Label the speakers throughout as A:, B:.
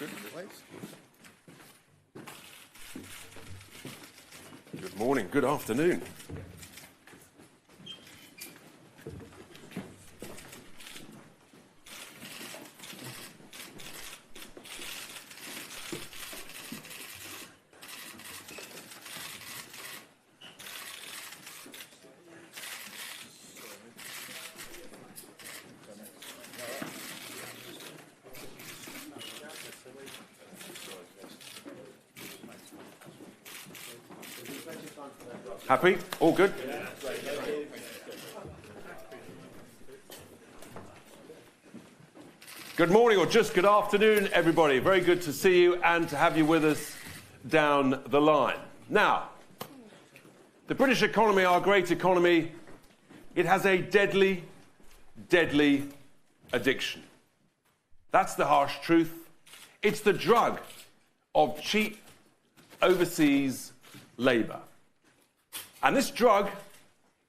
A: Good morning, good afternoon. Happy? All good? Good morning or just good afternoon, everybody. Very good to see you and to have you with us down the line. Now, the British economy, our great economy, it has a deadly, deadly addiction. That's the harsh truth. It's the drug of cheap overseas labour. And this drug,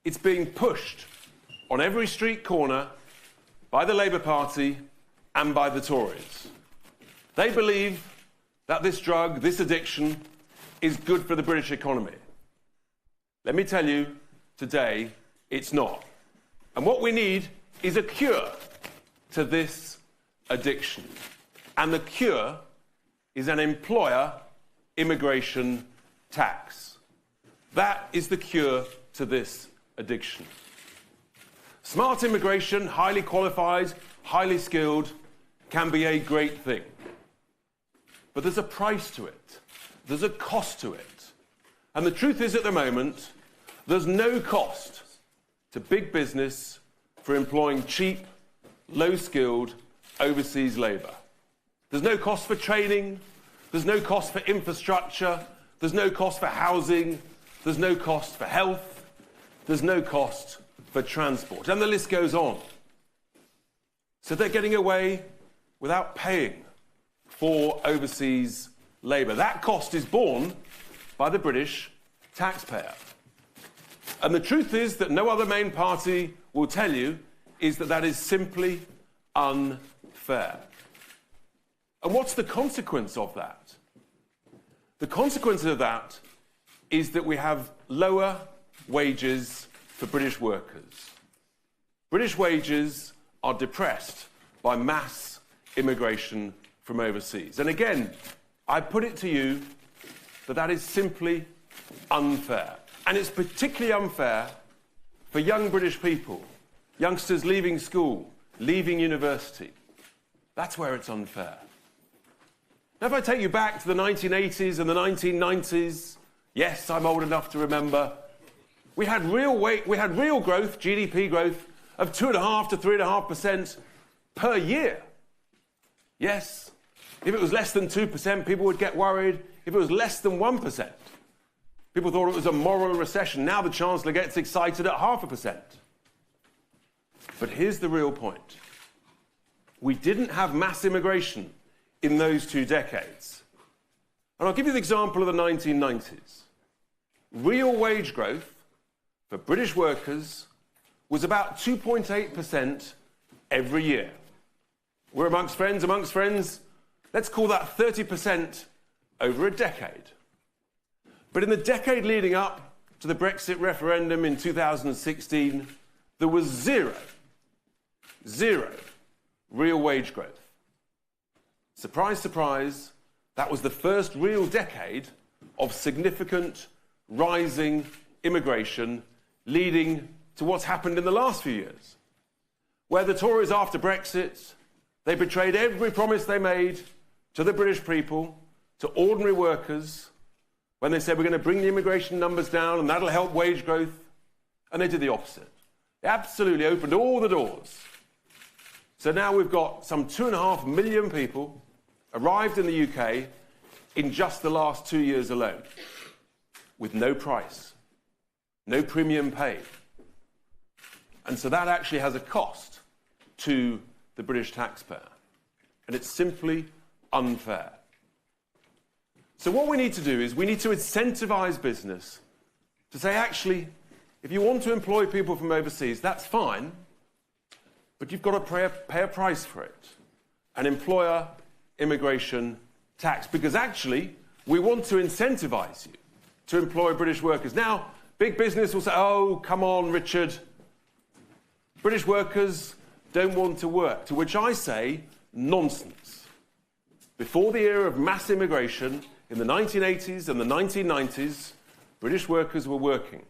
A: it's being pushed on every street corner by the Labour Party and by the Tories. They believe that this drug, this addiction, is good for the British economy. Let me tell you, today, it's not. And what we need is a cure to this addiction. And the cure is an employer immigration tax. That is the cure to this addiction. Smart immigration, highly qualified, highly skilled, can be a great thing. But there's a price to it. There's a cost to it. And the truth is, at the moment, there's no cost to big business for employing cheap, low-skilled, overseas labour. There's no cost for training. There's no cost for infrastructure. There's no cost for housing. There's no cost for health. There's no cost for transport. And the list goes on. So they're getting away without paying for overseas labour. That cost is borne by the British taxpayer. And the truth is that no other main party will tell you is that that is simply unfair. And what's the consequence of that? The consequence of that is that we have lower wages for British workers. British wages are depressed by mass immigration from overseas. And again, I put it to you that that is simply unfair. And it's particularly unfair for young British people, youngsters leaving school, leaving university. That's where it's unfair. Now, if I take you back to the 1980s and the 1990s, yes, I'm old enough to remember, we had real growth, GDP growth, of 2.5% to 3.5% per year. Yes, if it was less than 2%, people would get worried. If it was less than 1%, people thought it was a moral recession. Now the Chancellor gets excited at 0.5%. But here's the real point. We didn't have mass immigration in those 2 decades. And I'll give you the example of the 1990s. Real wage growth for British workers was about 2.8% every year. We're amongst friends. Let's call that 30% over a decade. But in the decade leading up to the Brexit referendum in 2016, there was zero real wage growth. Surprise, surprise, that was the first real decade of significant rising immigration leading to what's happened in the last few years, where the Tories, after Brexit, they betrayed every promise they made to the British people, to ordinary workers, when they said we're going to bring the immigration numbers down and that'll help wage growth, and they did the opposite. They absolutely opened all the doors. So now we've got some 2.5 million people arrived in the UK in just the last 2 years alone, with no price, no premium paid. And so that actually has a cost to the British taxpayer. And it's simply unfair. So what we need to do is we need to incentivise business to say, actually, if you want to employ people from overseas, that's fine, but you've got to pay a price for it. An employer immigration tax, because actually we want to incentivise you to employ British workers. Now, big business will say, oh, come on, Richard. British workers don't want to work, to which I say, nonsense. Before the era of mass immigration, in the 1980s and the 1990s, British workers were working,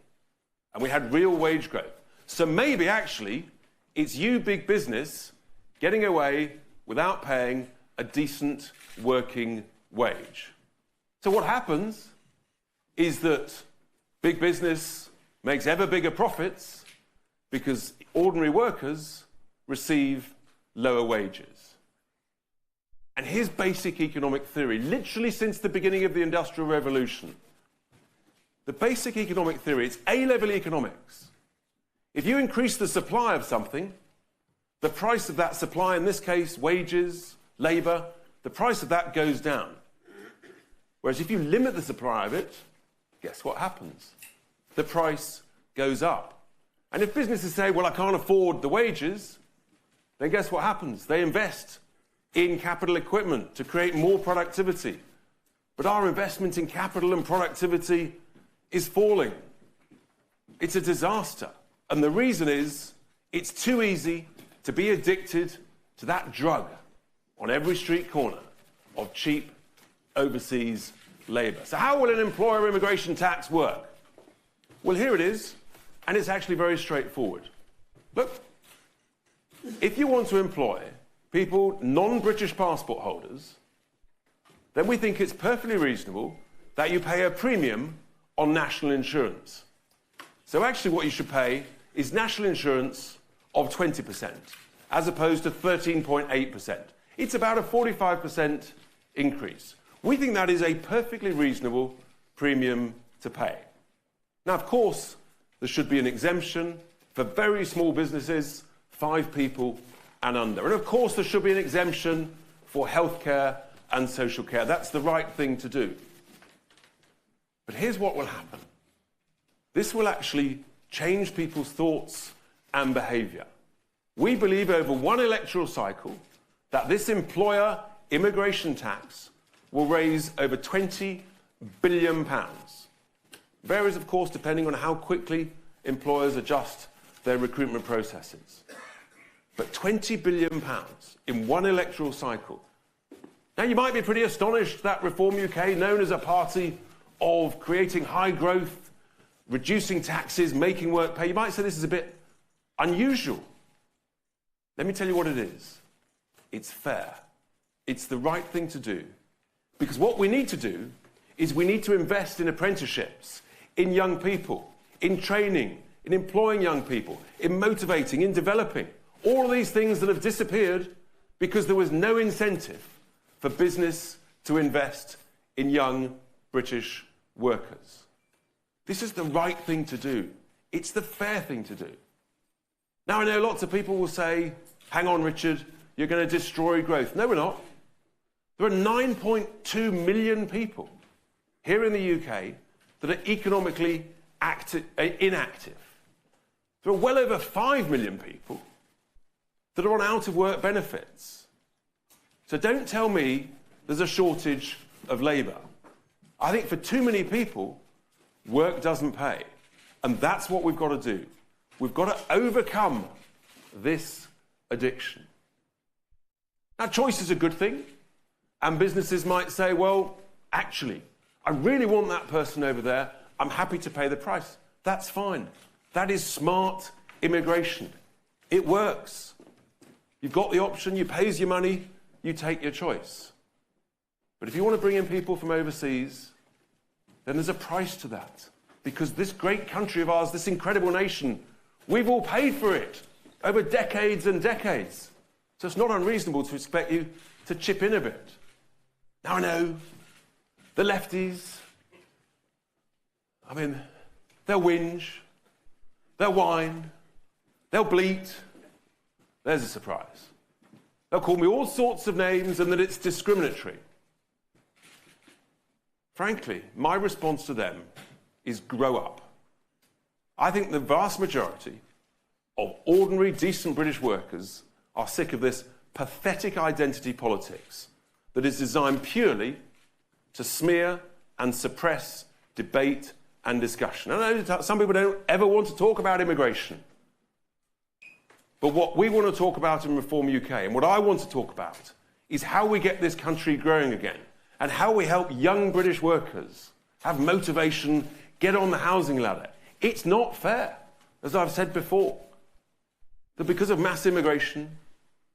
A: and we had real wage growth. So maybe, actually, it's you, big business, getting away without paying a decent working wage. So what happens is that big business makes ever bigger profits because ordinary workers receive lower wages. And here's basic economic theory, literally since the beginning of the Industrial Revolution. The basic economic theory, it's A-level economics. If you increase the supply of something, the price of that supply, in this case, wages, labour, the price of that goes down. Whereas if you limit the supply of it, guess what happens? The price goes up. And if businesses say, well, I can't afford the wages, then guess what happens? They invest in capital equipment to create more productivity. But our investment in capital and productivity is falling. It's a disaster. And the reason is, it's too easy to be addicted to that drug on every street corner of cheap overseas labour. So how will an employer immigration tax work? Well, here it is, and it's actually very straightforward. Look, if you want to employ people, non-British passport holders, then we think it's perfectly reasonable that you pay a premium on national insurance. So actually what you should pay is national insurance of 20%, as opposed to 13.8%. It's about a 45% increase. We think that is a perfectly reasonable premium to pay. Now, of course, there should be an exemption for very small businesses, 5 people and under. And of course, there should be an exemption for healthcare and social care. That's the right thing to do. But here's what will happen. This will actually change people's thoughts and behaviour. We believe over one electoral cycle that this employer immigration tax will raise over £20 billion. Varies, of course, depending on how quickly employers adjust their recruitment processes. But £20 billion in one electoral cycle. Now, you might be pretty astonished that Reform UK, known as a party of creating high growth, reducing taxes, making work pay, you might say this is a bit unusual. Let me tell you what it is. It's fair. It's the right thing to do. Because what we need to do is we need to invest in apprenticeships, in young people, in training, in employing young people, in motivating, in developing. All of these things that have disappeared because there was no incentive for business to invest in young British workers. This is the right thing to do. It's the fair thing to do. Now, I know lots of people will say, hang on, Richard, you're going to destroy growth. No, we're not. There are 9.2 million people here in the UK that are economically inactive. There are well over 5 million people that are on out-of-work benefits. So don't tell me there's a shortage of labour. I think for too many people, work doesn't pay. And that's what we've got to do. We've got to overcome this addiction. Now, choice is a good thing. And businesses might say, well, actually, I really want that person over there. I'm happy to pay the price. That's fine. That is smart immigration. It works. You've got the option, you pay your money, you take your choice. But if you want to bring in people from overseas, then there's a price to that. Because this great country of ours, this incredible nation, we've all paid for it over decades and decades. So it's not unreasonable to expect you to chip in a bit. Now, I know the lefties, I mean, they'll whinge, they'll whine, they'll bleat. There's a surprise. They'll call me all sorts of names and that it's discriminatory. Frankly, my response to them is grow up. I think the vast majority of ordinary, decent British workers are sick of this pathetic identity politics that is designed purely to smear and suppress debate and discussion. I know some people don't ever want to talk about immigration. But what we want to talk about in Reform UK, and what I want to talk about, is how we get this country growing again, and how we help young British workers have motivation, get on the housing ladder. It's not fair, as I've said before, that because of mass immigration,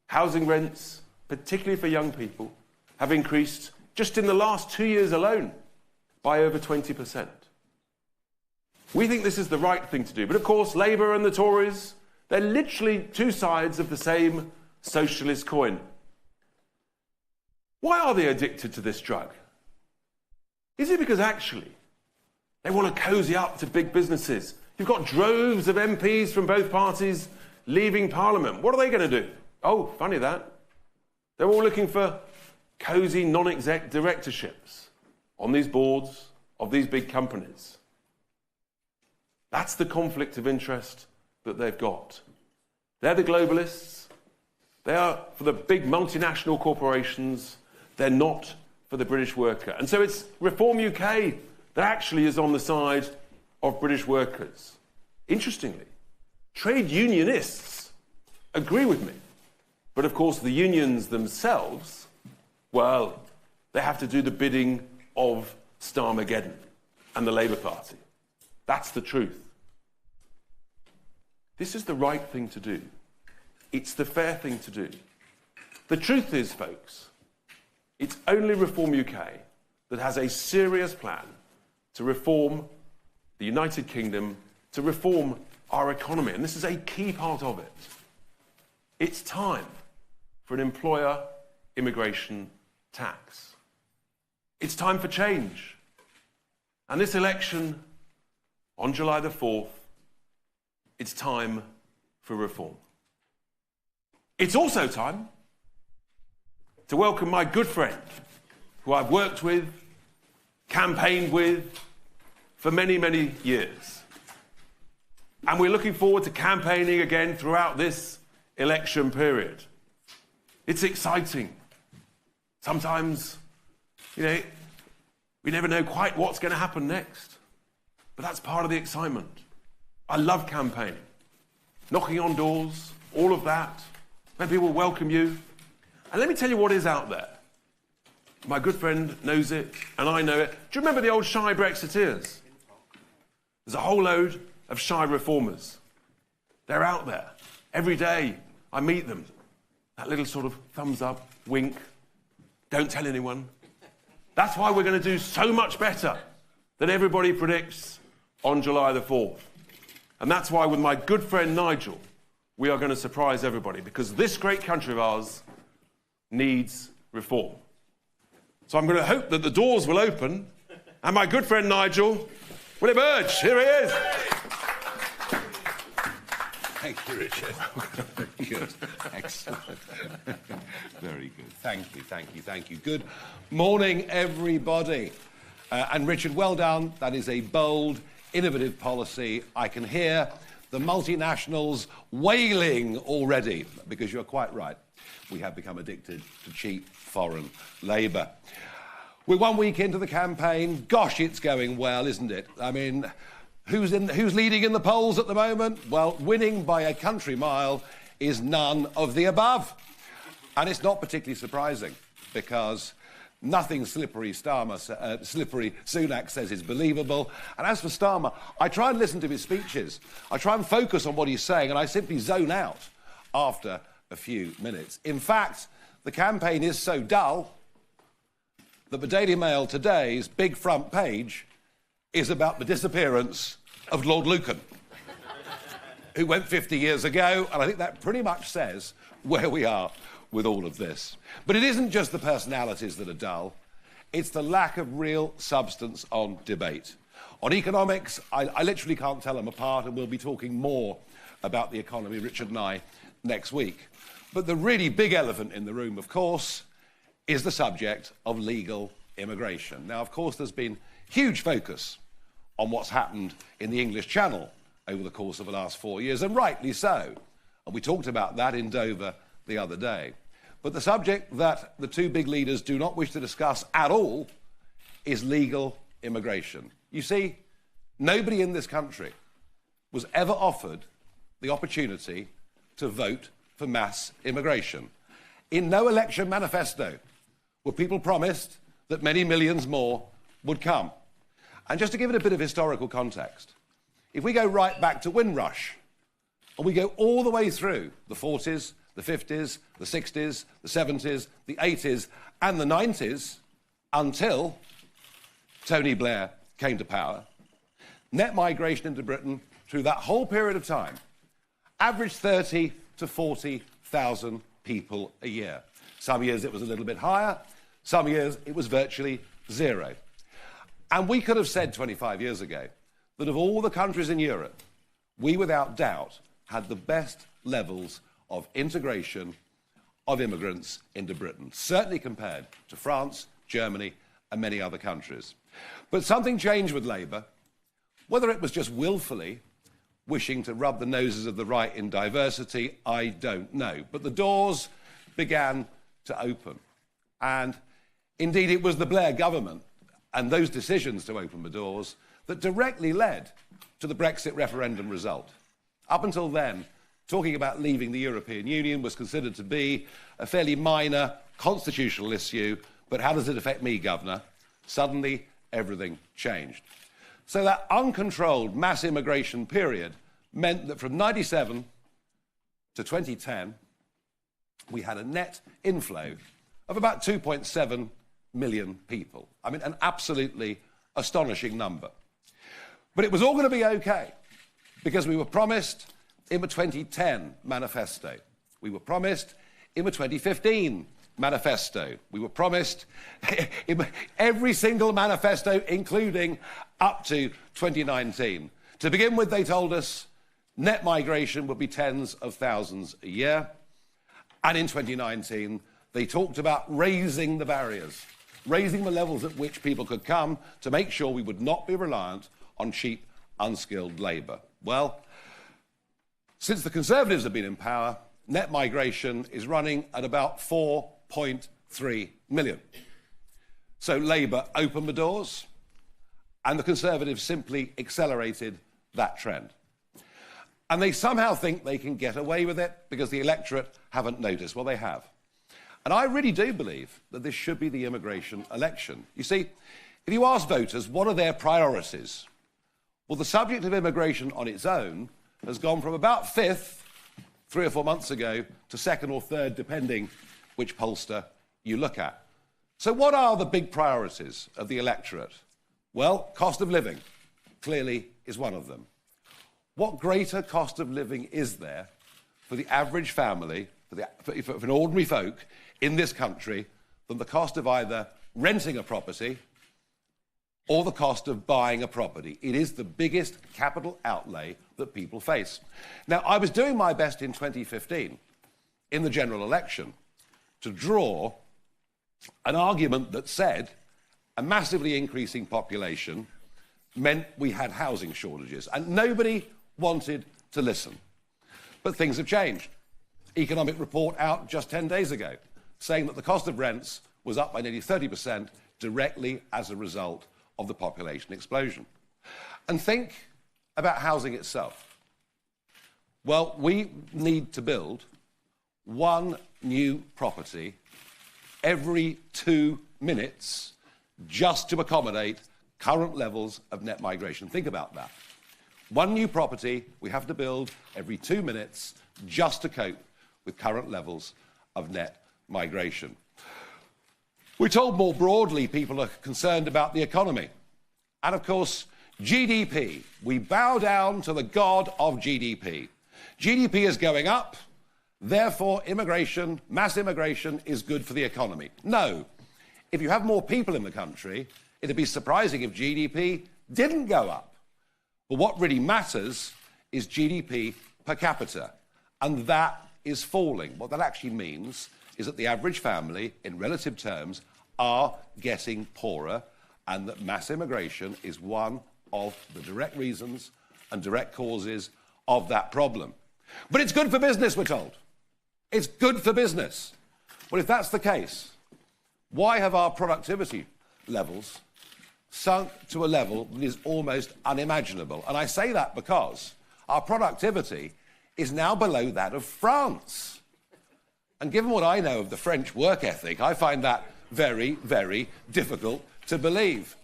A: housing rents, particularly for young people, have increased just in the last 2 years alone by over 20%. We think this is the right thing to do. But of course, Labour and the Tories, they're literally two sides of the same socialist coin. Why are they addicted to this drug? Is it because actually they want to cosy up to big businesses? You've got droves of MPs from both parties leaving Parliament. What are they going to do? Oh, funny that. They're all looking for cosy non-exec directorships on these boards of these big companies. That's the conflict of interest that they've got. They're the globalists. They are for the big multinational corporations. They're not for the British worker. And so it's Reform UK that actually is on the side of British workers. Interestingly, trade unionists agree with me. But of course, the unions themselves, well, they have to do the bidding of Starmageddon and the Labour Party. That's the truth. This is the right thing to do. It's the fair thing to do. The truth is, folks, it's only Reform UK that has a serious plan to reform the United Kingdom, to reform our economy. And this is a key part of it. It's time for an employer immigration tax. It's time for change. And this election on July the 4th, it's time for reform. It's also time to welcome my good friend, who I've worked with, campaigned with for many, many years. And we're looking forward to campaigning again throughout this election period. It's exciting. Sometimes, we never know quite what's going to happen next. But that's part of the excitement. I love campaigning. Knocking on doors, all of that. When people welcome you. And let me tell you what is out there. My good friend knows it, and I know it. Do you remember the old shy Brexiteers? There's a whole load of shy reformers. They're out there. Every day I meet them. That little sort of thumbs up, wink. Don't tell anyone. That's why we're going to do so much better than everybody predicts on July the 4th. And that's why with my good friend Nigel, we are going to surprise everybody, because this great country of ours needs reform. So I'm going to hope that the doors will open and my good friend Nigel will emerge. Here he is.
B: Thank you, Richard. Good. Excellent. Very good. Thank you. Good morning, everybody. And Richard, well done. That is a bold, innovative policy. I can hear the multinationals wailing already, because you're quite right. We have become addicted to cheap foreign labour. We're 1 week into the campaign. Gosh, it's going well, isn't it? I mean, who's leading in the polls at the moment? Well, winning by a country mile is none of the above. And it's not particularly surprising, because nothing slippery Sunak says is believable. And as for Starmer, I try and listen to his speeches. I try and focus on what he's saying, and I simply zone out after a few minutes. In fact, the campaign is so dull that the Daily Mail today's big front page is about the disappearance of Lord Lucan, who went 50 years ago, and I think that pretty much says where we are with all of this. But it isn't just the personalities that are dull, it's the lack of real substance on debate. On economics, I literally can't tell them apart, and we'll be talking more about the economy, Richard and I, next week. But the really big elephant in the room, of course, is the subject of legal immigration. Now, of course, there's been huge focus on what's happened in the English Channel over the course of the last 4 years, and rightly so. And we talked about that in Dover the other day. But the subject that the two big leaders do not wish to discuss at all is legal immigration. You see, nobody in this country was ever offered the opportunity to vote for mass immigration. In no election manifesto were people promised that many millions more would come. And just to give it a bit of historical context, if we go right back to Windrush, and we go all the way through the 40s, the 50s, the 60s, the 70s, the 80s, and the 90s, until Tony Blair came to power, net migration into Britain through that whole period of time averaged 30 to 40,000 people a year. Some years it was a little bit higher, some years it was virtually zero. And we could have said 25 years ago that of all the countries in Europe, we without doubt had the best levels of integration of immigrants into Britain, certainly compared to France, Germany, and many other countries. But something changed with Labour, whether it was just willfully wishing to rub the noses of the right in diversity, I don't know. But the doors began to open. And indeed, it was the Blair government and those decisions to open the doors that directly led to the Brexit referendum result. Up until then, talking about leaving the European Union was considered to be a fairly minor constitutional issue, but how does it affect me, Governor? Suddenly, everything changed. So that uncontrolled mass immigration period meant that from 97 to 2010, we had a net inflow of about 2.7 million people. I mean, an absolutely astonishing number. But it was all going to be okay, because we were promised in the 2010 manifesto. We were promised in the 2015 manifesto. We were promised in every single manifesto, including up to 2019. To begin with, they told us net migration would be tens of thousands a year. And in 2019, they talked about raising the barriers, raising the levels at which people could come to make sure we would not be reliant on cheap, unskilled labour. Well, since the Conservatives have been in power, net migration is running at about 4.3 million. So Labour opened the doors, and the Conservatives simply accelerated that trend. And they somehow think they can get away with it because the electorate haven't noticed. Well, they have. And I really do believe that this should be the immigration election. You see, if you ask voters what are their priorities, well, the subject of immigration on its own has gone from about fifth 3 or 4 months ago to second or third, depending which pollster you look at. So what are the big priorities of the electorate? Well, cost of living clearly is one of them. What greater cost of living is there for the average family, for an ordinary folk in this country, than the cost of either renting a property or the cost of buying a property? It is the biggest capital outlay that people face. Now, I was doing my best in 2015, in the general election, to draw an argument that said a massively increasing population meant we had housing shortages, and nobody wanted to listen. But things have changed. Economic report out just 10 days ago, saying that the cost of rents was up by nearly 30% directly as a result of the population explosion. And think about housing itself. Well, we need to build one new property every 2 minutes just to accommodate current levels of net migration. Think about that. One new property we have to build every 2 minutes just to cope with current levels of net migration. We're told more broadly people are concerned about the economy. And of course, GDP. We bow down to the god of GDP. GDP is going up, therefore immigration, mass immigration, is good for the economy. No. If you have more people in the country, it'd be surprising if GDP didn't go up. But what really matters is GDP per capita, and that is falling. What that actually means is that the average family, in relative terms, are getting poorer, and that mass immigration is one of the direct reasons and direct causes of that problem. But it's good for business, we're told. It's good for business. Well, if that's the case, why have our productivity levels sunk to a level that is almost unimaginable? And I say that because our productivity is now below that of France. And given what I know of the French work ethic, I find that very, very difficult to believe.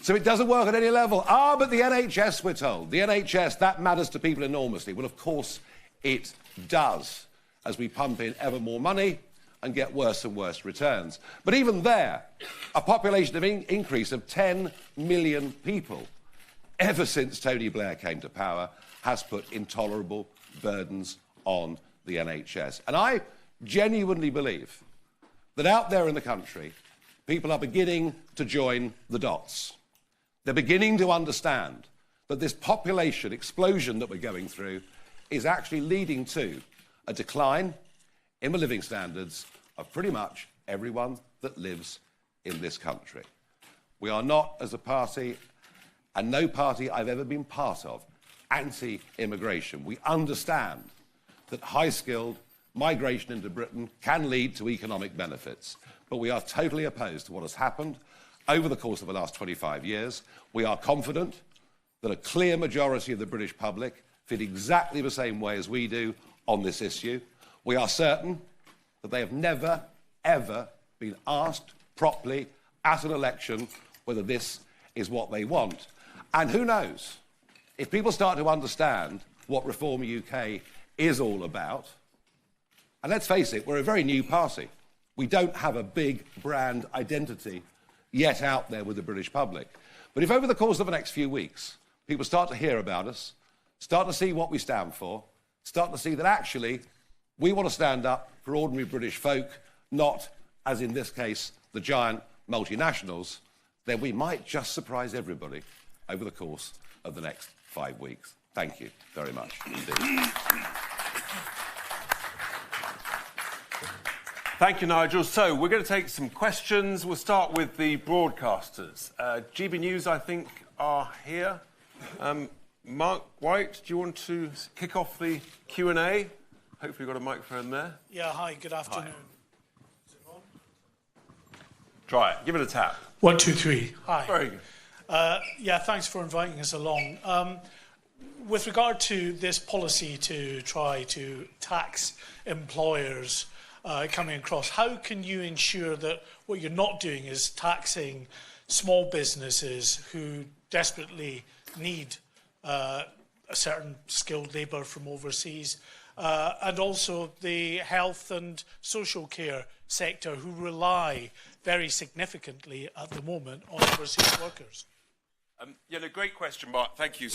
B: So it doesn't work at any level. But the NHS, we're told. The NHS, that matters to people enormously. Well, of course it does, as we pump in ever more money and get worse and worse returns. But even there, a population of increase of 10 million people ever since Tony Blair came to power has put intolerable burdens on the NHS. And I genuinely believe that out there in the country, people are beginning to join the dots. They're beginning to understand that this population explosion that we're going through is actually leading to a decline in the living standards of pretty much everyone that lives in this country. We are not, as a party, and no party I've ever been part of, anti-immigration. We understand that high-skilled migration into Britain can lead to economic benefits, but we are totally opposed to what has happened over the course of the last 25 years. We are confident that a clear majority of the British public feel exactly the same way as we do on this issue. We are certain that they have never, ever been asked properly at an election whether this is what they want. And who knows, if people start to understand what Reform UK is all about, and let's face it, we're a very new party. We don't have a big brand identity yet out there with the British public. But if over the course of the next few weeks, people start to hear about us, start to see what we stand for, start to see that actually we want to stand up for ordinary British folk, not, as in this case, the giant multinationals, then we might just surprise everybody over the course of the next 5 weeks. Thank you very much indeed.
A: Thank you, Nigel. So we're going to take some questions. We'll start with the broadcasters. GB News, I think, are here. Mark White, do you want to kick off the Q&A? Hopefully you've got a microphone there.
C: Yeah, hi, good afternoon.
A: Hi. Is it on? Try it. Give it a tap.
C: 1, 2, 3. Hi.
A: Very good.
C: Yeah, thanks for inviting us along. With regard to this policy to try to tax employers coming across, how can you ensure that what you're not doing is taxing small businesses who desperately need a certain skilled labour from overseas, and also the health and social care sector who rely very significantly at the moment on overseas workers?
A: Yeah, no, great question, Mark. Thank you.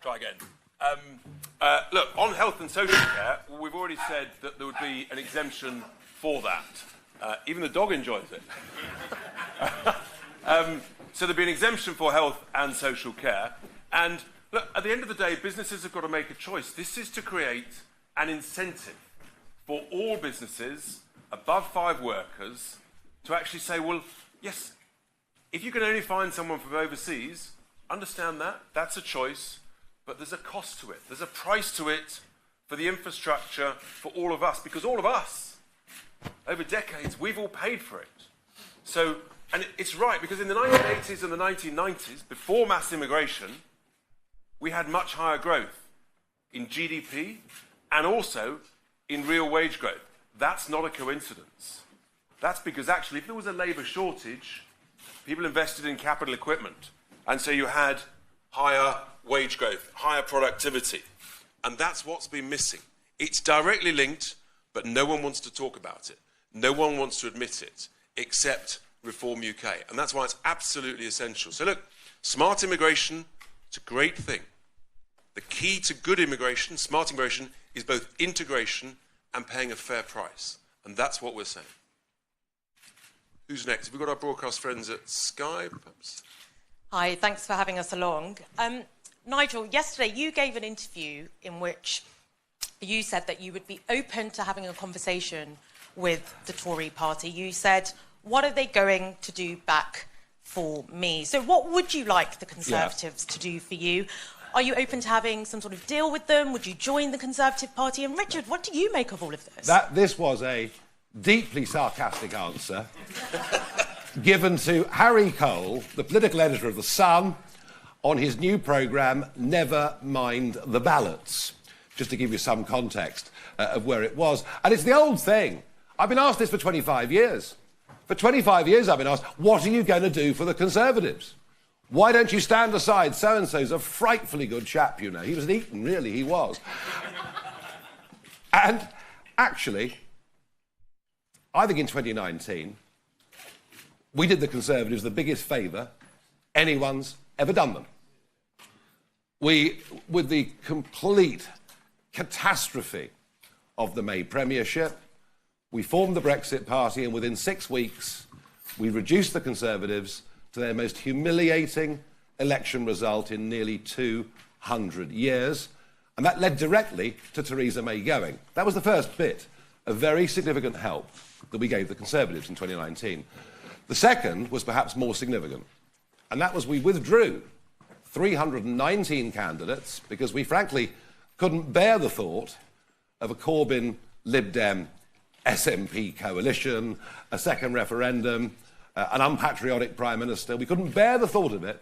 A: Try again. Look, on health and social care, we've already said that there would be an exemption for that. Even the dog enjoys it. So there'd be an exemption for health and social care. And look, at the end of the day, businesses have got to make a choice. This is to create an incentive for all businesses above 5 workers to actually say, well, yes, if you can only find someone from overseas, understand that, that's a choice, but there's a cost to it. There's a price to it for the infrastructure for all of us, because all of us, over decades, we've all paid for it. So, and it's right, because in the 1980s and the 1990s, before mass immigration, we had much higher growth in GDP and also in real wage growth. That's not a coincidence. That's because actually, if there was a labour shortage, people invested in capital equipment. And so you had higher wage growth, higher productivity. And that's what's been missing. It's directly linked, but no one wants to talk about it. No one wants to admit it, except Reform UK. And that's why it's absolutely essential. So look, smart immigration, it's a great thing. The key to good immigration, smart immigration, is both integration and paying a fair price. And that's what we're saying. Who's next? Have we got our broadcast friends at Sky, perhaps?
D: Hi, thanks for having us along. Nigel, yesterday you gave an interview in which you said that you would be open to having a conversation with the Tory party. You said, what are they going to do back for me? So what would you like the Conservatives to do for you? Are you open to having some sort of deal with them? Would you join the Conservative Party? And Richard, what do you make of all of this?
B: This was a deeply sarcastic answer given to Harry Cole, the political editor of The Sun, on his new programme, Never Mind the Ballots, just to give you some context of where it was. And it's the old thing. I've been asked this for 25 years. For 25 years I've been asked, what are you going to do for the Conservatives? Why don't you stand aside? So-and-so's a frightfully good chap, you know. He was an Eton, really, he was. And actually, I think in 2019, we did the Conservatives the biggest favour anyone's ever done them. We, with the complete catastrophe of the May premiership, we formed the Brexit Party, and within 6 weeks, we reduced the Conservatives to their most humiliating election result in nearly 200 years. And that led directly to Theresa May going. That was the first bit of very significant help that we gave the Conservatives in 2019. The second was perhaps more significant, and that was we withdrew 319 candidates because we frankly couldn't bear the thought of a Corbyn, Lib Dem, SNP coalition, a second referendum, an unpatriotic Prime Minister. We couldn't bear the thought of it.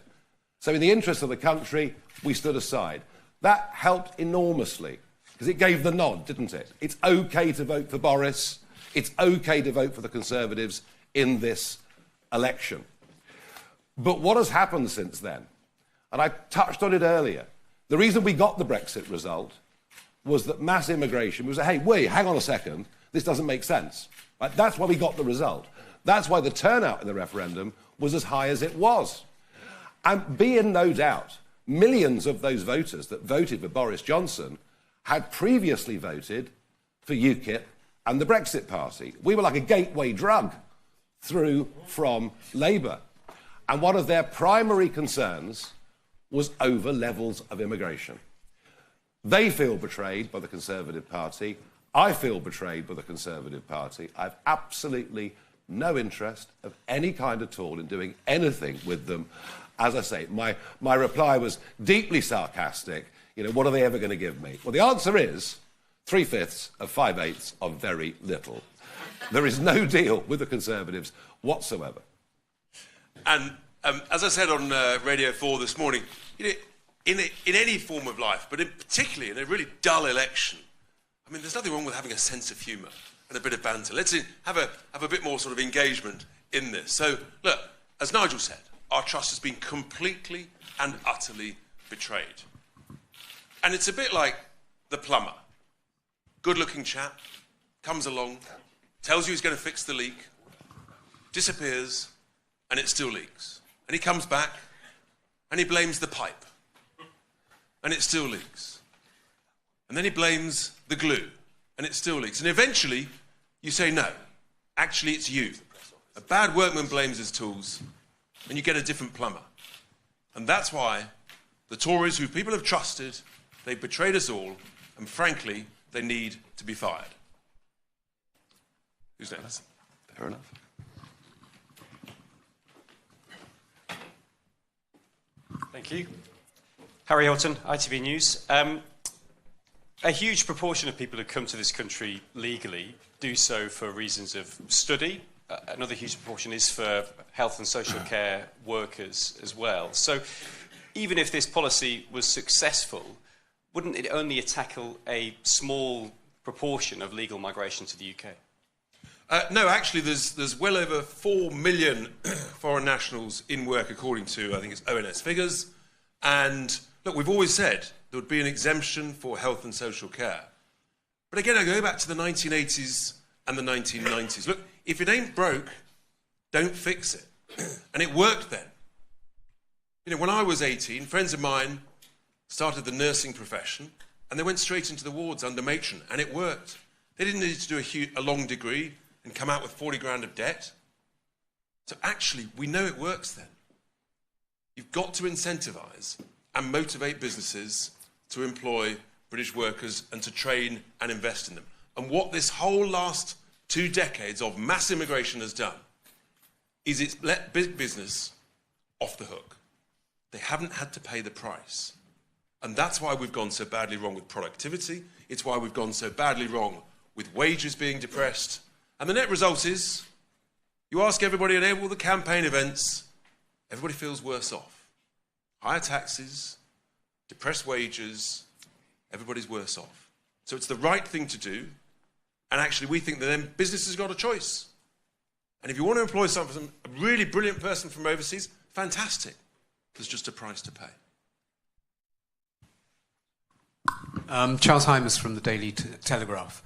B: So in the interest of the country, we stood aside. That helped enormously, because it gave the nod, didn't it? It's OK to vote for Boris. It's OK to vote for the Conservatives in this election. But what has happened since then? And I touched on it earlier. The reason we got the Brexit result was that mass immigration was, hey, wait, hang on a second, this doesn't make sense. Right? That's why we got the result. That's why the turnout in the referendum was as high as it was. And be in no doubt, millions of those voters that voted for Boris Johnson had previously voted for UKIP and the Brexit Party. We were like a gateway drug through from Labour. And one of their primary concerns was over levels of immigration. They feel betrayed by the Conservative Party. I feel betrayed by the Conservative Party. I have absolutely no interest of any kind at all in doing anything with them. As I say, my reply was deeply sarcastic. You know, what are they ever going to give me? Well, the answer is 3/5 of 5/8 of very little. There is no deal with the Conservatives whatsoever.
A: And as I said on Radio 4 this morning, you know, in any form of life, but particularly in a really dull election, I mean, there's nothing wrong with having a sense of humour and a bit of banter. Let's have a bit more sort of engagement in this. So, look, as Nigel said, our trust has been completely and utterly betrayed. And it's a bit like the plumber. Good-looking chap, comes along, tells you he's going to fix the leak, disappears, and it still leaks. And he comes back, and he blames the pipe, and it still leaks. And then he blames the glue, and it still leaks. And eventually, you say, no, actually it's you. A bad workman blames his tools, and you get a different plumber. And that's why the Tories, who people have trusted, they've betrayed us all, and frankly, they need to be fired. Who's next?
B: Fair enough.
E: Thank you. Harry Hilton, ITV News. A huge proportion of people who come to this country legally do so for reasons of study. Another huge proportion is for health and social care workers as well. So even if this policy was successful, wouldn't it only tackle a small proportion of legal migration to the UK?
A: No, actually, there's well over 4 million foreign nationals in work, according to, I think it's ONS figures. And look, we've always said there would be an exemption for health and social care. But again, I go back to the 1980s and the 1990s. Look, if it ain't broke, don't fix it. And it worked then. You know, when I was 18, friends of mine started the nursing profession, and they went straight into the wards under matron, and it worked. They didn't need to do a long degree and come out with 40 grand of debt. So actually, we know it works then. You've got to incentivise and motivate businesses to employ British workers and to train and invest in them. And what this whole last 2 decades of mass immigration has done is it's let big business off the hook. They haven't had to pay the price. And that's why we've gone so badly wrong with productivity. It's why we've gone so badly wrong with wages being depressed. And the net result is, you ask everybody at all the campaign events, everybody feels worse off. Higher taxes, depressed wages, everybody's worse off. So it's the right thing to do. And actually, we think that then business has got a choice. And if you want to employ a really brilliant person from overseas, fantastic. There's just a price to pay.
F: Charles Hymas from the Daily Telegraph.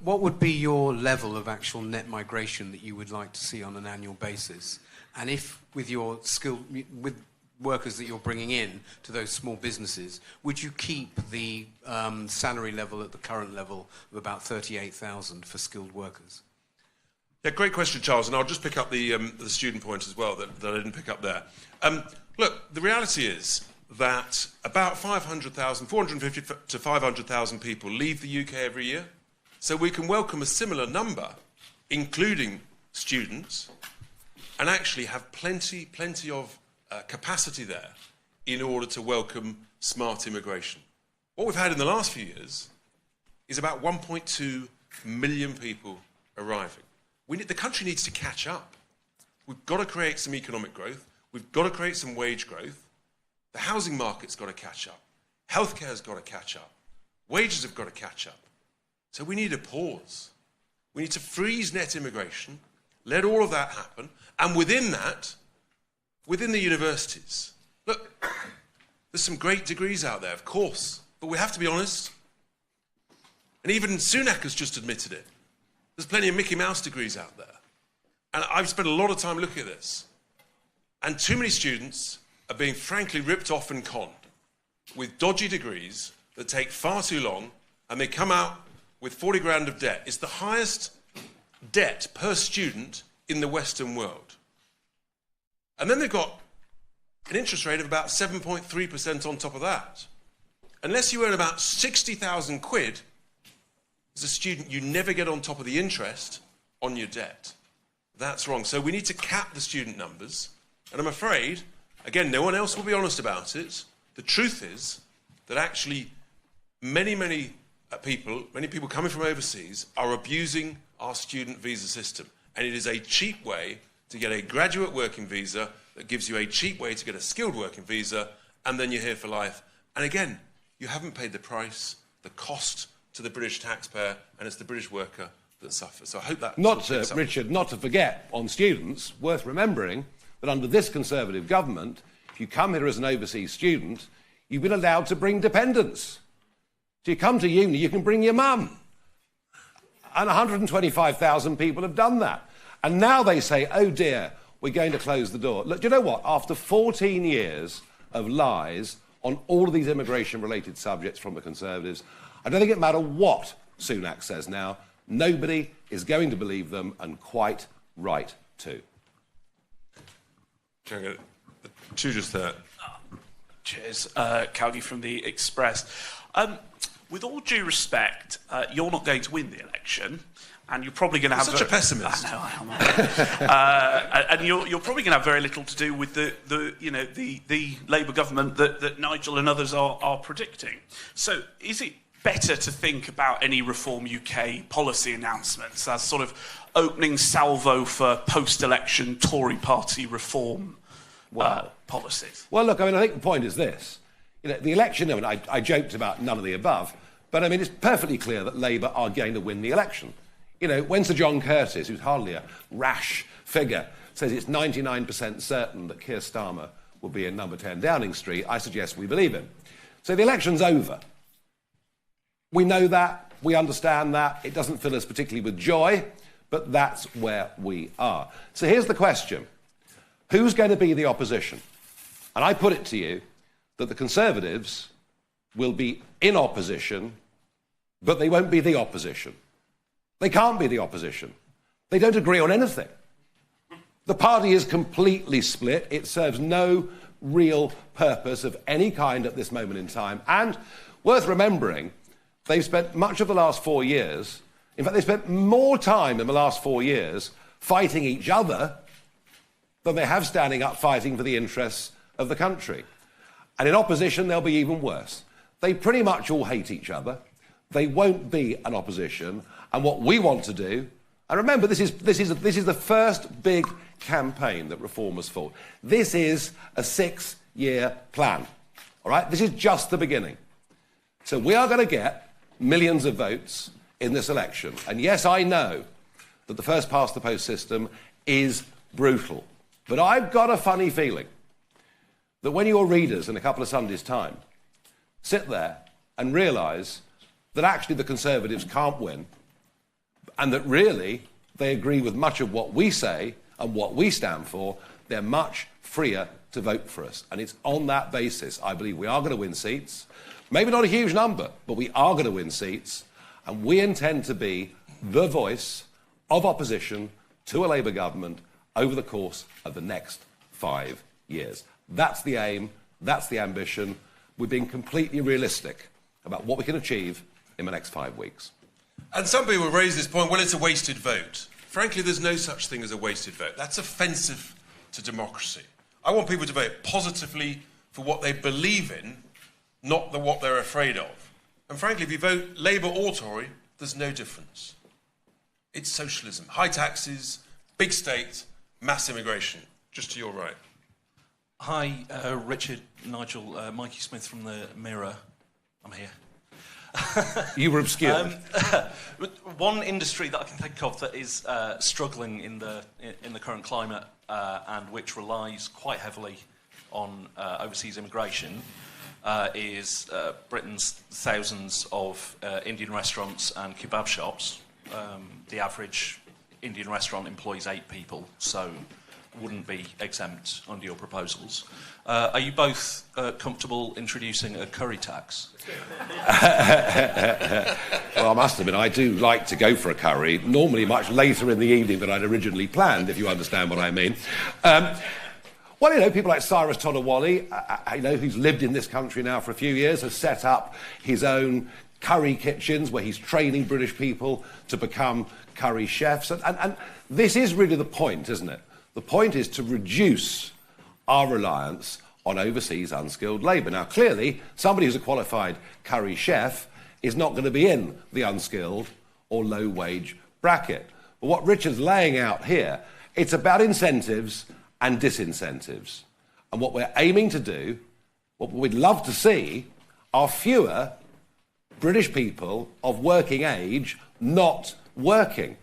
F: What would be your level of actual net migration that you would like to see on an annual basis? And if, with your with workers that you're bringing in to those small businesses, would you keep the salary level at the current level of about 38,000 for skilled workers?
A: Yeah, great question, Charles, and I'll just pick up the student point as well that I didn't pick up there. Look, the reality is that about 450 to 500,000 people leave the UK every year, so we can welcome a similar number, including students, and actually have plenty of capacity there in order to welcome smart immigration. What we've had in the last few years is about 1.2 million people arriving. The country needs to catch up. We've got to create some economic growth. We've got to create some wage growth. The housing market's got to catch up. Healthcare's got to catch up. Wages have got to catch up. So we need a pause. We need to freeze net immigration, let all of that happen, and within that, within the universities, look, there's some great degrees out there, of course, but we have to be honest. And even Sunak has just admitted it. There's plenty of Mickey Mouse degrees out there. And I've spent a lot of time looking at this. And too many students are being frankly ripped off and conned with dodgy degrees that take far too long, and they come out with 40 grand of debt. It's the highest debt per student in the Western world. And then they've got an interest rate of about 7.3% on top of that. Unless you earn about 60,000 quid, as a student, you never get on top of the interest on your debt. That's wrong. So we need to cap the student numbers. And I'm afraid, again, no one else will be honest about it. The truth is that actually many people coming from overseas are abusing our student visa system. And it is a cheap way to get a graduate working visa that gives you a cheap way to get a skilled working visa, and then you're here for life. And again, you haven't paid the price, the cost to the British taxpayer, and it's the British worker that suffers. So I hope that...
B: Richard, not to forget, on students, worth remembering that under this Conservative government, if you come here as an overseas student, you've been allowed to bring dependents. So you come to uni, you can bring your mum. And 125,000 people have done that. And now they say, oh dear, we're going to close the door. Look, do you know what? After 14 years of lies on all of these immigration-related subjects from the Conservatives, I don't think it matters what Sunak says now. Nobody is going to believe them, and quite right too.
A: Two just there.
G: Cheers. Calgie from the Express. With all due respect, you're not going to win the election, and you're probably going to have...
A: Such a pessimist.
G: I know, I am. And you're probably going to have very little to do with the Labour government that Nigel and others are predicting. So is it better to think about any Reform UK policy announcements as sort of opening salvo for post-election Tory party reform policies?
B: Well, look, I think the point is this. The election, I joked about none of the above, but it's perfectly clear that Labour are going to win the election. When Sir John Curtis, who's hardly a rash figure, says it's 99% certain that Keir Starmer will be in number 10 Downing Street, I suggest we believe him. So the election's over. We know that, we understand that, it doesn't fill us particularly with joy, but that's where we are. So here's the question. Who's going to be the opposition? And I put it to you that the Conservatives will be in opposition, but they won't be the opposition. They can't be the opposition. They don't agree on anything. The party is completely split. It serves no real purpose of any kind at this moment in time. And worth remembering, they've spent much of the last 4 years, in fact, they spent more time in the last 4 years fighting each other than they have standing up fighting for the interests of the country. And in opposition, they'll be even worse. They pretty much all hate each other. They won't be an opposition. And what we want to do, and remember, this is the first big campaign that Reform has fought. This is a 6-year plan. All right? This is just the beginning. So we are going to get millions of votes in this election. And yes, I know that the first past the post system is brutal. But I've got a funny feeling that when your readers in a couple of Sundays' time sit there and realise that actually the Conservatives can't win and that really they agree with much of what we say and what we stand for, they're much freer to vote for us. And it's on that basis I believe we are going to win seats. Maybe not a huge number, but we are going to win seats. And we intend to be the voice of opposition to a Labour government over the course of the next 5 years. That's the aim, that's the ambition. We're being completely realistic about what we can achieve in the next 5 weeks.
H: And some people raise this point, well, it's a wasted vote. Frankly, there's no such thing as a wasted vote. That's offensive to democracy. I want people to vote positively for what they believe in, not what they're afraid of. And frankly, if you vote Labour or Tory, there's no difference. It's socialism. High taxes, big state, mass immigration. Just to your right.
I: Hi, Richard, Nigel, Mikey Smith from the Mirror. I'm here.
B: You were obscured.
I: One industry that I can think of that is struggling in the current climate and which relies quite heavily on overseas immigration is Britain's thousands of Indian restaurants and kebab shops. The average Indian restaurant employs 8 people, so wouldn't be exempt under your proposals. Are you both comfortable introducing a curry tax?
B: Well, I must admit, I do like to go for a curry, normally much later in the evening than I'd originally planned, if you understand what I mean. Well, you know, people like Cyrus Todawally, who's lived in this country now for a few years, has set up his own curry kitchens where he's training British people to become curry chefs. And this is really the point, isn't it? The point is to reduce our reliance on overseas unskilled labour. Now, clearly, somebody who's a qualified curry chef is not going to be in the unskilled or low-wage bracket. But what Richard's laying out here, it's about incentives and disincentives. And what we're aiming to do, what we'd love to see, are fewer British people of working age not working.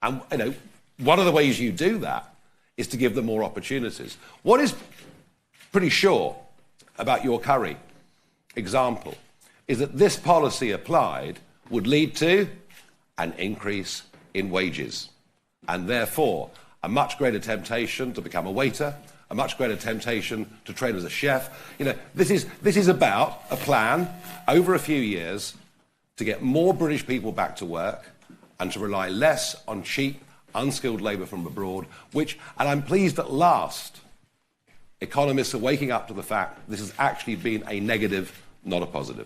B: And, you know, one of the ways you do that is to give them more opportunities. What is pretty sure about your curry example is that this policy applied would lead to an increase in wages and therefore a much greater temptation to become a waiter, a much greater temptation to train as a chef. You know, this is about a plan over a few years to get more British people back to work and to rely less on cheap, unskilled labour from abroad, which, and I'm pleased at last, economists are waking up to the fact this has actually been a negative, not a positive.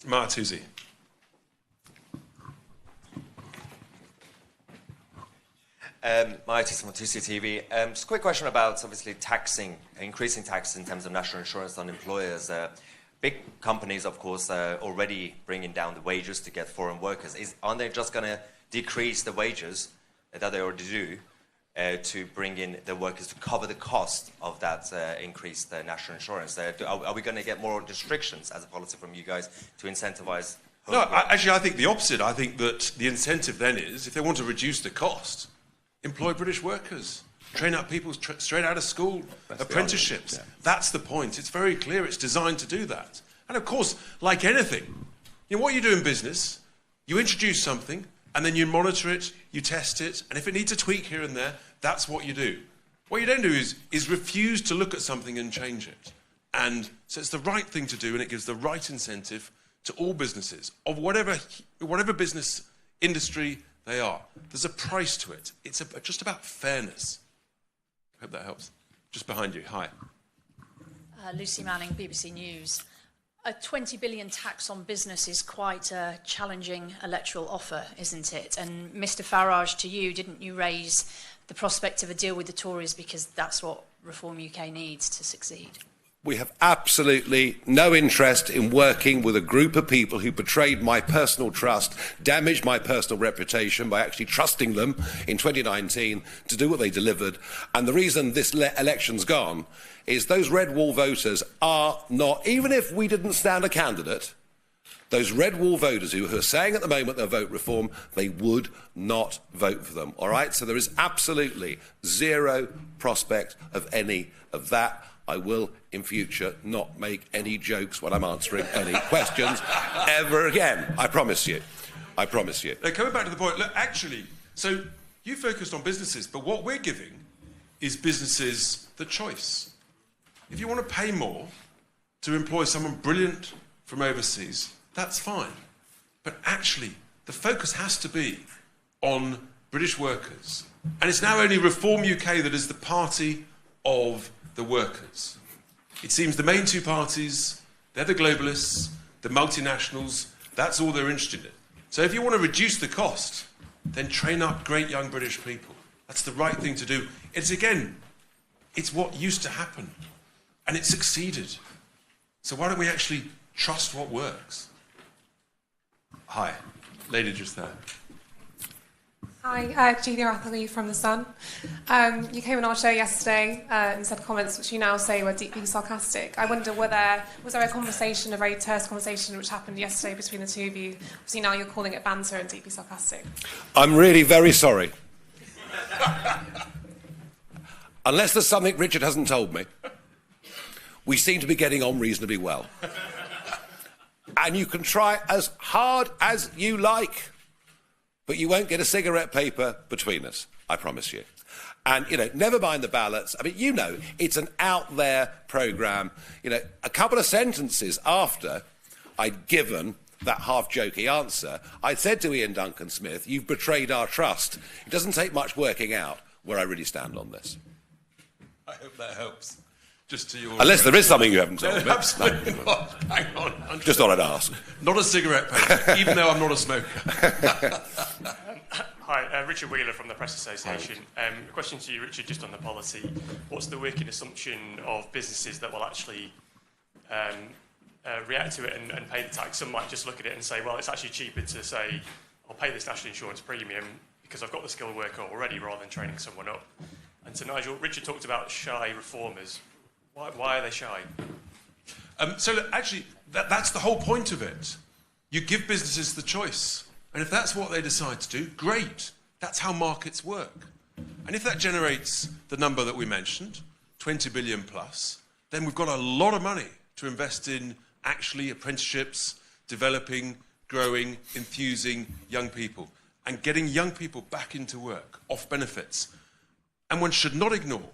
H: Martusi.
J: Tice from Tusi TV. Just a quick question about obviously increasing tax in terms of national insurance on employers. Big companies, of course, are already bringing down the wages to get foreign workers. Aren't they just going to decrease the wages that they already do to bring in the workers to cover the cost of that increased national insurance? Are we going to get more restrictions as a policy from you guys to incentivize?
H: No, actually, I think the opposite. I think that the incentive then is, if they want to reduce the cost, employ British workers, train up people straight out of school, apprenticeships. Yeah. That's the point. It's very clear. It's designed to do that. And of course, like anything, you know what you do in business, you introduce something, and then you monitor it, you test it, and if it needs a tweak here and there, that's what you do. What you don't do is refuse to look at something and change it. And so it's the right thing to do, and it gives the right incentive to all businesses, of whatever business industry they are. There's a price to it. It's just about fairness. I hope that helps. Just behind you. Hi.
K: Lucy Manning, BBC News. A 20 billion tax on business is quite a challenging electoral offer, isn't it? And Mr Farage, to you, didn't you raise the prospect of a deal with the Tories because that's what Reform UK needs to succeed?
B: We have absolutely no interest in working with a group of people who betrayed my personal trust, damaged my personal reputation by actually trusting them in 2019 to do what they delivered. And the reason this election's gone is those red wall voters are not, even if we didn't stand a candidate, those red wall voters who are saying at the moment they'll vote reform, they would not vote for them, all right? So there is absolutely zero prospect of any of that. I will, in future, not make any jokes when I'm answering any questions ever again. I promise you. I promise you.
H: Now, coming back to the point, look, actually, so you focused on businesses, but what we're giving is businesses the choice. If you want to pay more to employ someone brilliant from overseas, that's fine. But actually, the focus has to be on British workers. And it's now only Reform UK that is the party of the workers. It seems the main two parties, they're the globalists, the multinationals, that's all they're interested in. So if you want to reduce the cost, then train up great young British people. That's the right thing to do. It's what used to happen. And it succeeded. So why don't we actually trust what works? Hi, lady just there.
L: Hi, Julia Atherley from The Sun. You came on our show yesterday and said comments which you now say were deeply sarcastic. I wonder, was there a conversation, a very terse conversation which happened yesterday between the two of you? Obviously now you're calling it banter and deeply sarcastic.
B: I'm really very sorry. Unless there's something Richard hasn't told me, we seem to be getting on reasonably well. And you can try as hard as you like, but you won't get a cigarette paper between us, I promise you. And, never mind the ballots. I mean, it's an out-there programme. A couple of sentences after I'd given that half-jokey answer, I said to Ian Duncan Smith, you've betrayed our trust. It doesn't take much working out where I really stand on this.
H: I hope that helps. Just to your
B: Unless there is something you haven't told me.
H: Absolutely not. Hang on.
B: Just thought I'd ask.
H: Not a cigarette paper, even though I'm not a smoker.
M: Hi, Richard Wheeler from the Press Association. A question to you, Richard, just on the policy. What's the working assumption of businesses that will actually react to it and pay the tax? Some might just look at it and say, well, it's actually cheaper to say, I'll pay this national insurance premium because I've got the skilled worker already rather than training someone up. And to Nigel, Richard talked about shy reformers. Why are they shy?
H: So look, actually, that's the whole point of it. You give businesses the choice. And if that's what they decide to do, great. That's how markets work. And if that generates the number that we mentioned, 20 billion plus, then we've got a lot of money to invest in actually apprenticeships, developing, growing, enthusing young people, and getting young people back into work, off benefits. And one should not ignore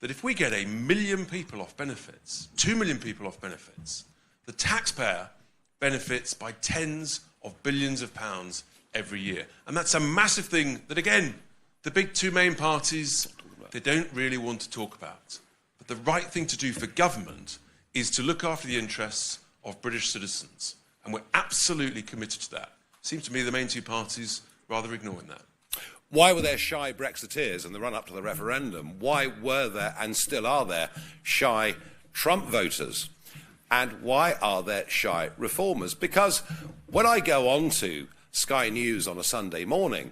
H: that if we get 1 million people off benefits, 2 million people off benefits, the taxpayer benefits by tens of billions of pounds every year. And that's a massive thing that, again, the big two main parties, they don't really want to talk about. But the right thing to do for government is to look after the interests of British citizens. And we're absolutely committed to that. Seems to me the main two parties rather ignoring that.
B: Why were there shy Brexiteers in the run-up to the referendum? Why were there, and still are there, shy Trump voters? And why are there shy reformers? Because when I go on to Sky News on a Sunday morning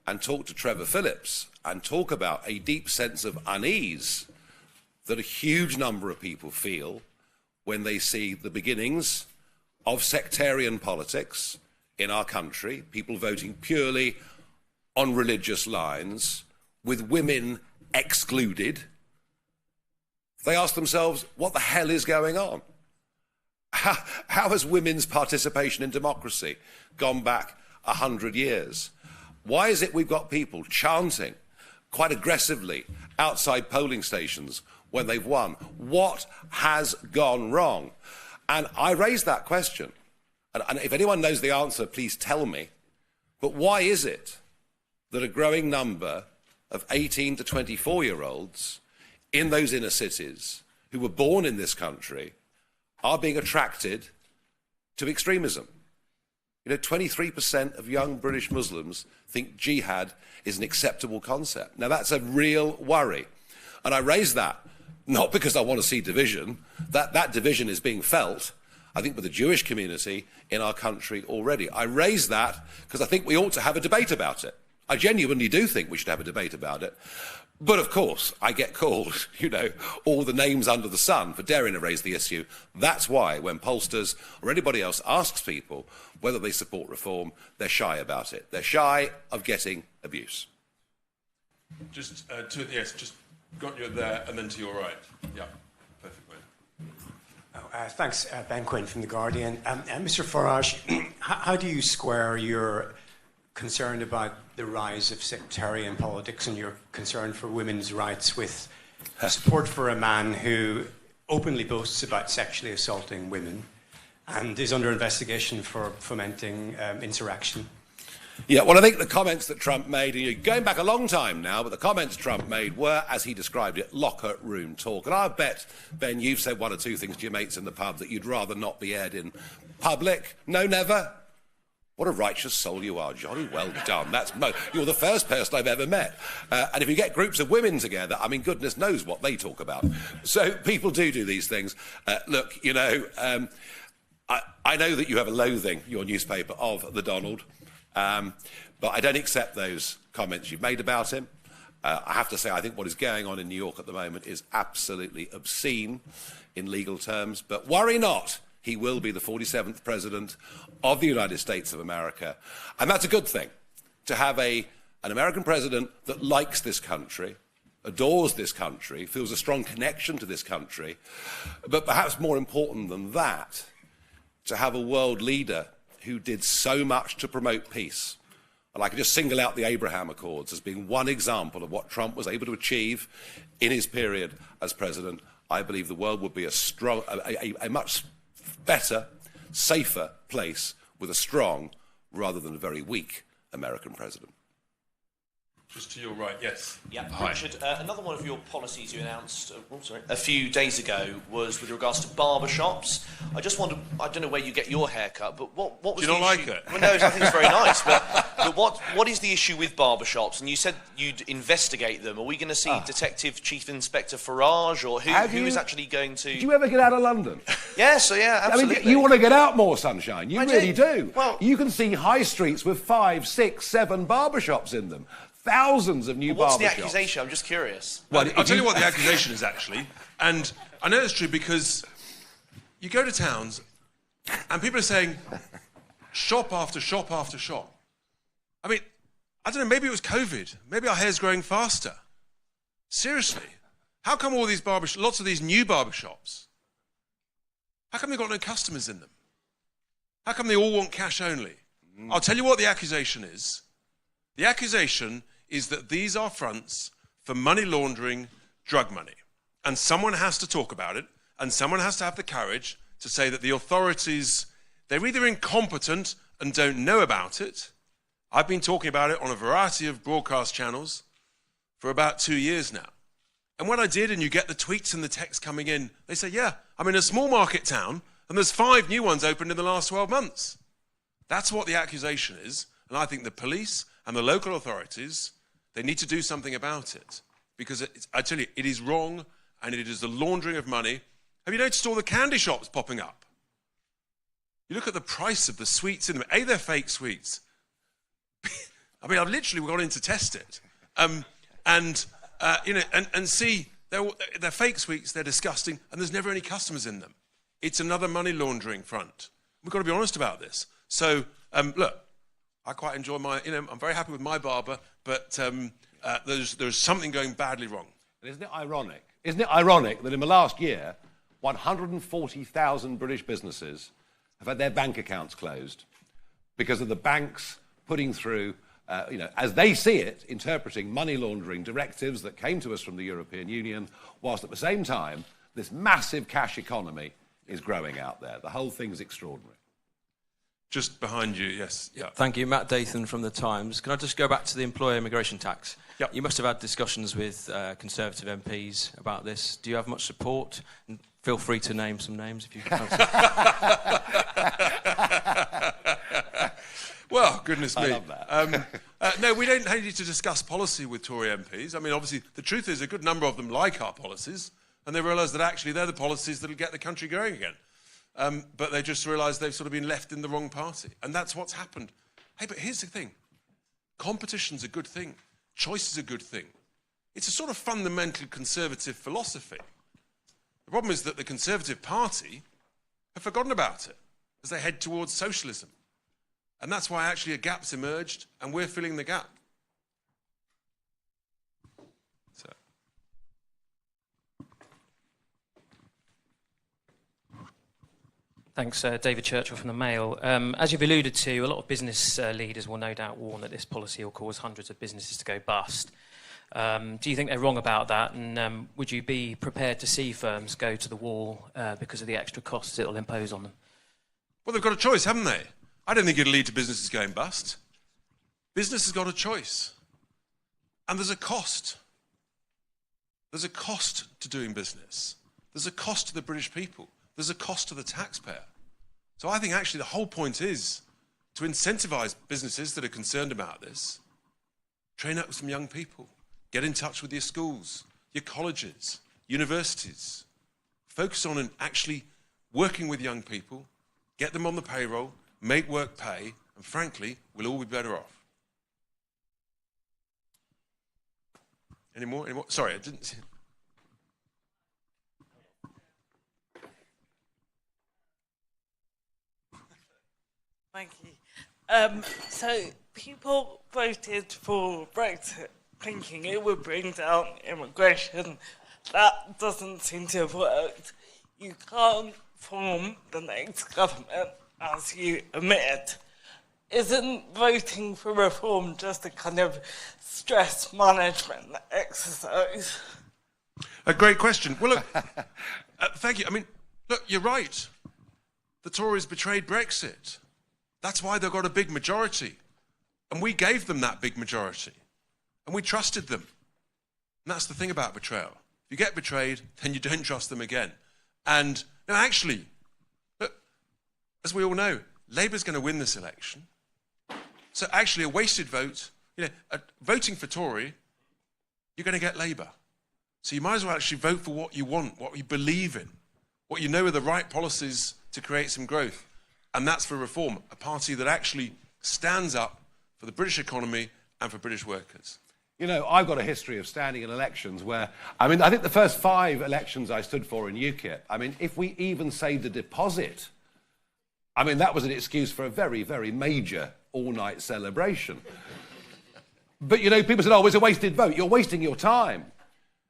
B: and talk to Trevor Phillips and talk about a deep sense of unease that a huge number of people feel when they see the beginnings of sectarian politics in our country, people voting purely on religious lines, with women excluded, they ask themselves, what the hell is going on? How has women's participation in democracy gone back 100 years? Why is it we've got people chanting quite aggressively outside polling stations when they've won? What has gone wrong? And I raised that question. And if anyone knows the answer, please tell me. But why is it that a growing number of 18 to 24-year-olds in those inner cities who were born in this country are being attracted to extremism? 23% of young British Muslims think jihad is an acceptable concept. Now, that's a real worry. And I raise that not because I want to see division. That division is being felt, I think, with the Jewish community in our country already. I raise that because I think we ought to have a debate about it. I genuinely do think we should have a debate about it. But of course, I get called, all the names under the sun for daring to raise the issue. That's why when pollsters or anybody else asks people whether they support reform, they're shy about it. They're shy of getting abuse.
H: Just just got you there and then to your right. Yeah, perfect way.
N: Thanks, Ben Quinn from The Guardian. Mr Farage, how do you square your concern about the rise of sectarian politics and your concern for women's rights with support for a man who openly boasts about sexually assaulting women and is under investigation for fomenting insurrection?
B: Yeah, well, I think the comments that Trump made, and you're going back a long time now, but the comments Trump made were, as he described it, locker room talk. And I bet, Ben, you've said one or two things to your mates in the pub that you'd rather not be aired in public. No, never. What a righteous soul you are, Johnny. Well done. You're the first person I've ever met. And if you get groups of women together, I mean, goodness knows what they talk about. So people do these things. Look, I know that you have a loathing, your newspaper, of the Donald. But I don't accept those comments you've made about him. I have to say, I think what is going on in New York at the moment is absolutely obscene in legal terms. But worry not, he will be the 47th president of the United States of America. And that's a good thing, to have an American president that likes this country, adores this country, feels a strong connection to this country. But perhaps more important than that, to have a world leader who did so much to promote peace. And I can just single out the Abraham Accords as being one example of what Trump was able to achieve in his period as president. I believe the world would be a much better, safer place with a strong rather than a very weak American president.
H: Just to your right, yes.
I: Yeah, Richard, another one of your policies you announced a few days ago was with regards to barber shops. I just wonder, I don't know where you get your haircut, but what was the issue?
H: Do you not like it?
I: Well, no, I think it's very nice, but what is the issue with barber shops? And you said you'd investigate them. Are we going to see Detective Chief Inspector Farage, or who is actually going to...
B: Did you ever get out of London?
I: Yes, yeah, absolutely.
B: I mean, you want to get out more, Sunshine. You really do.
I: Well,
B: you can see high streets with 5, 6, 7 barber shops in them. Thousands of new barber shops.
I: What's the accusation? I'm just curious.
H: Well, I'll tell you what the accusation is, actually. And I know it's true because you go to towns and people are saying shop after shop after shop. I mean, I don't know, maybe it was COVID. Maybe our hair's growing faster. Seriously. How come all these lots of these new barber shops, how come they've got no customers in them? How come they all want cash only? I'll tell you what the accusation is. The accusation is that these are fronts for money laundering, drug money. And someone has to talk about it, and someone has to have the courage to say that the authorities, they're either incompetent and don't know about it. I've been talking about it on a variety of broadcast channels for about 2 years now. And when I did, and you get the tweets and the texts coming in, they say, yeah, I'm in a small market town, and there's 5 new ones opened in the last 12 months. That's what the accusation is, and I think the police and the local authorities, they need to do something about it. Because I tell you, it is wrong, and it is the laundering of money. Have you noticed all the candy shops popping up? You look at the price of the sweets in them. A, they're fake sweets. I mean, I've literally gone in to test it. And see, they're fake sweets, they're disgusting, and there's never any customers in them. It's another money laundering front. We've got to be honest about this. So, look, I quite enjoy I'm very happy with my barber, but there's something going badly wrong.
B: And isn't it ironic? Isn't it ironic that in the last year, 140,000 British businesses have had their bank accounts closed because of the banks putting through, as they see it, interpreting money laundering directives that came to us from the European Union, whilst at the same time, this massive cash economy is growing out there. The whole thing's extraordinary.
H: Just behind you, yes. Yeah.
O: Thank you. Matt Dathan from The Times. Can I just go back to the employer immigration tax?
H: Yep.
O: You must have had discussions with Conservative MPs about this. Do you have much support? And feel free to name some names if you fancy.
H: Well, goodness me.
B: I love that.
H: No, we don't need to discuss policy with Tory MPs. I mean, obviously, the truth is a good number of them like our policies. and they realise that actually they're the policies that will get the country going again. But they just realise they've sort of been left in the wrong party. And that's what's happened. Hey, but here's the thing. Competition's a good thing. Choice is a good thing. It's a sort of fundamental conservative philosophy. The problem is that the Conservative Party have forgotten about it as they head towards socialism. And that's why actually a gap's emerged, and we're filling the gap. So.
P: Thanks, David Churchill from the Mail. As you've alluded to, a lot of business leaders will no doubt warn that this policy will cause hundreds of businesses to go bust. Do you think they're wrong about that? And would you be prepared to see firms go to the wall because of the extra costs it will impose on them?
H: Well, they've got a choice, haven't they? I don't think it'll lead to businesses going bust. Business has got a choice. And there's a cost. There's a cost to doing business. There's a cost to the British people. There's a cost to the taxpayer. So I think actually the whole point is to incentivise businesses that are concerned about this. Train up some young people. Get in touch with your schools, your colleges, universities. Focus on actually working with young people, get them on the payroll, make work pay, and frankly, we'll all be better off. Any more? Any more? Sorry, I didn't see.
Q: Thank you. So people voted for Brexit thinking it would bring down immigration. That doesn't seem to have worked. You can't form the next government, as you admitted. Isn't voting for reform just a kind of stress management exercise?
H: A great question. Well, look, thank you. I mean, look, you're right. The Tories betrayed Brexit. That's why they've got a big majority. And we gave them that big majority. And we trusted them. And that's the thing about betrayal. If you get betrayed, then you don't trust them again. And now actually, look, as we all know, Labour's going to win this election. So actually a wasted vote, voting for Tory, you're going to get Labour. So you might as well actually vote for what you want, what you believe in, what you know are the right policies to create some growth. And that's for Reform, a party that actually stands up for the British economy and for British workers.
B: You know, I've got a history of standing in elections where, I think the first 5 elections I stood for in UKIP, if we even saved a deposit, that was an excuse for a very, very major all-night celebration. But, people said, oh, it's a wasted vote. You're wasting your time.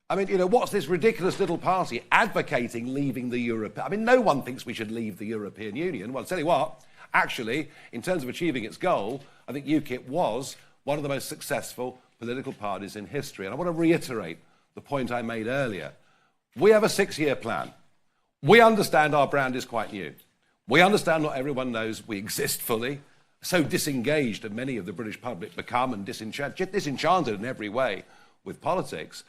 B: What's this ridiculous little party advocating leaving the European... no one thinks we should leave the European Union. Well, I'll tell you what, actually, in terms of achieving its goal, I think UKIP was one of the most successful political parties in history. And I want to reiterate the point I made earlier. We have a 6-year plan. We understand our brand is quite new. We understand not everyone knows we exist fully. So disengaged have many of the British public become and disenchanted in every way with politics.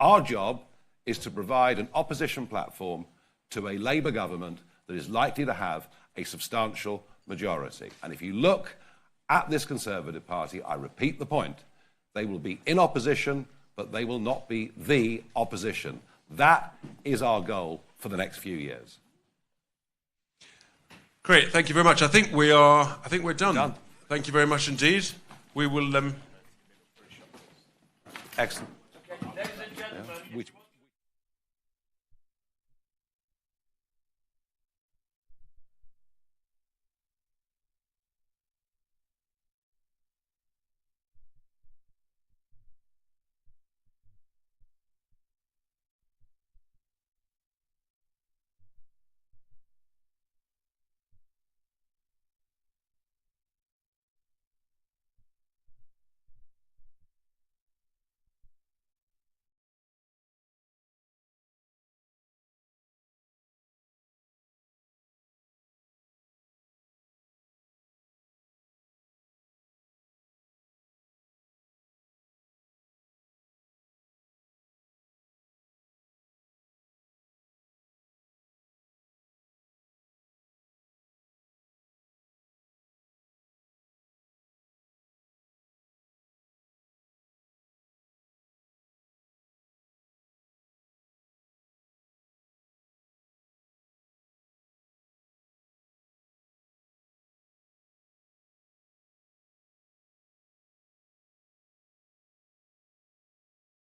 B: Our job is to provide an opposition platform to a Labour government that is likely to have a substantial majority. And if you look at this Conservative Party, I repeat the point, they will be in opposition, but they will not be the opposition. That is our goal for the next few years.
H: Great, thank you very much. I think we're done. Thank you very much indeed. We will...
B: Excellent.
Q: Ladies and gentlemen.
B: Yeah.